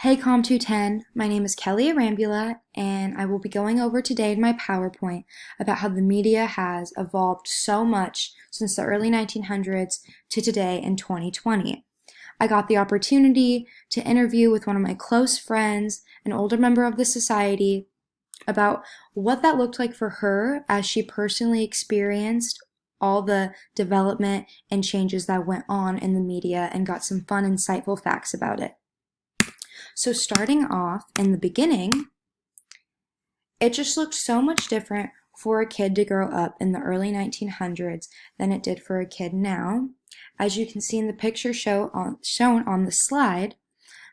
Hey Com210, my name is Kelly Arambula, and I will be going over today in my PowerPoint about how the media has evolved so much since the early 1900s to today in 2020. I got the opportunity to interview with one of my close friends, an older member of the society, about what that looked like for her as she personally experienced all the development and changes that went on in the media and got some fun, insightful facts about it. So starting off in the beginning, it just looked so much different for a kid to grow up in the early 1900s than it did for a kid now. As you can see in the picture shown on the slide,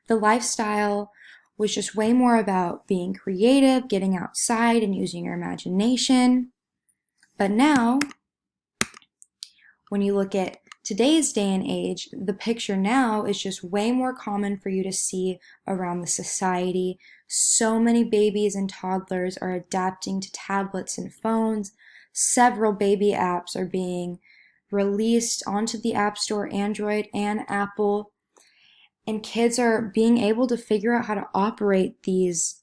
the lifestyle was just way more about being creative, getting outside and using your imagination. But now, when you look at today's day and age, the picture now is just way more common for you to see around the society. So many babies and toddlers are adapting to tablets and phones. Several baby apps are being released onto the App Store, Android and Apple. And kids are being able to figure out how to operate these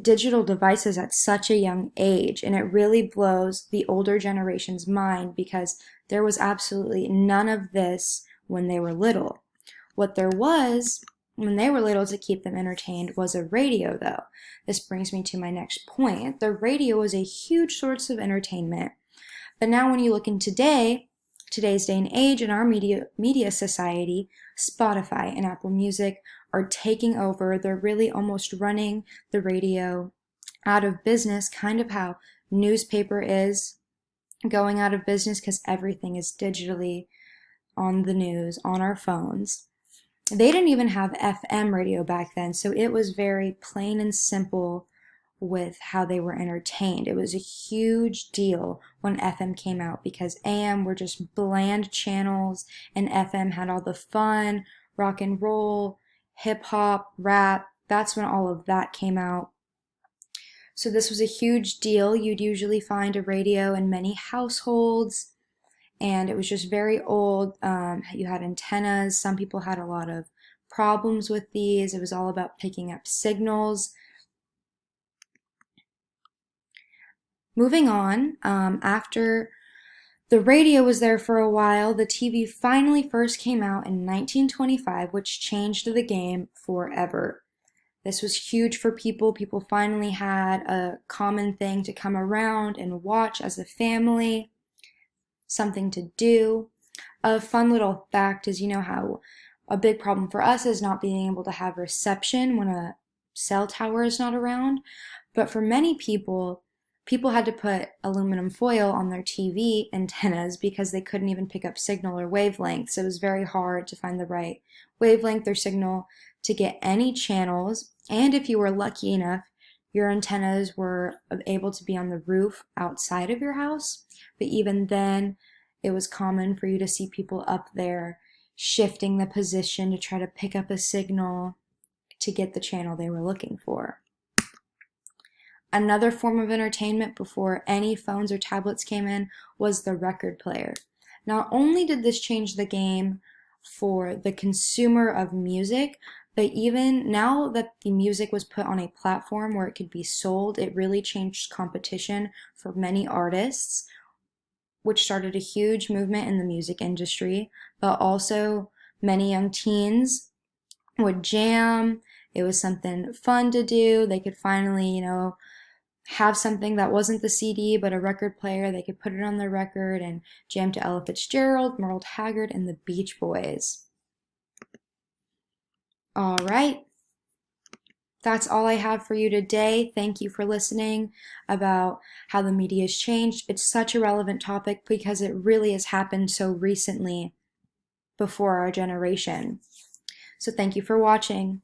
digital devices at such a young age, and it really blows the older generation's mind because there was absolutely none of this when they were little. What there was when they were little to keep them entertained was a radio, though. This brings me to my next point. The radio was a huge source of entertainment, but now when you look in today's day and age in our media society, Spotify and Apple Music are taking over. They're really almost running the radio out of business, kind of how newspaper is going out of business because everything is digitally on the news, on our phones. They didn't even have FM radio back then, so it was very plain and simple with how they were entertained. It was a huge deal when FM came out because AM were just bland channels and FM had all the fun, rock and roll, hip hop, rap. That's when all of that came out. So this was a huge deal. You'd usually find a radio in many households, and it was just very old. You had antennas. Some people had a lot of problems with these. It was all about picking up signals. Moving on, after the radio was there for a while, the TV finally first came out in 1925, which changed the game forever. This was huge for people. People finally had a common thing to come around and watch as a family, something to do. A fun little fact is, you know how a big problem for us is not being able to have reception when a cell tower is not around. But for many people, people had to put aluminum foil on their TV antennas because they couldn't even pick up signal or wavelengths. So it was very hard to find the right wavelength or signal to get any channels. And if you were lucky enough, your antennas were able to be on the roof outside of your house. But even then, it was common for you to see people up there shifting the position to try to pick up a signal to get the channel they were looking for. Another form of entertainment before any phones or tablets came in was the record player. Not only did this change the game for the consumer of music, but even now that the music was put on a platform where it could be sold, it really changed competition for many artists, which started a huge movement in the music industry, but also many young teens would jam. It was something fun to do. They could finally, have something that wasn't the CD but a record player. They could put it on their record and jam to Ella Fitzgerald, Merle Haggard, and the Beach Boys. All right. That's all I have for you today. Thank you for listening about how the media has changed. It's such a relevant topic because it really has happened so recently before our generation. So thank you for watching.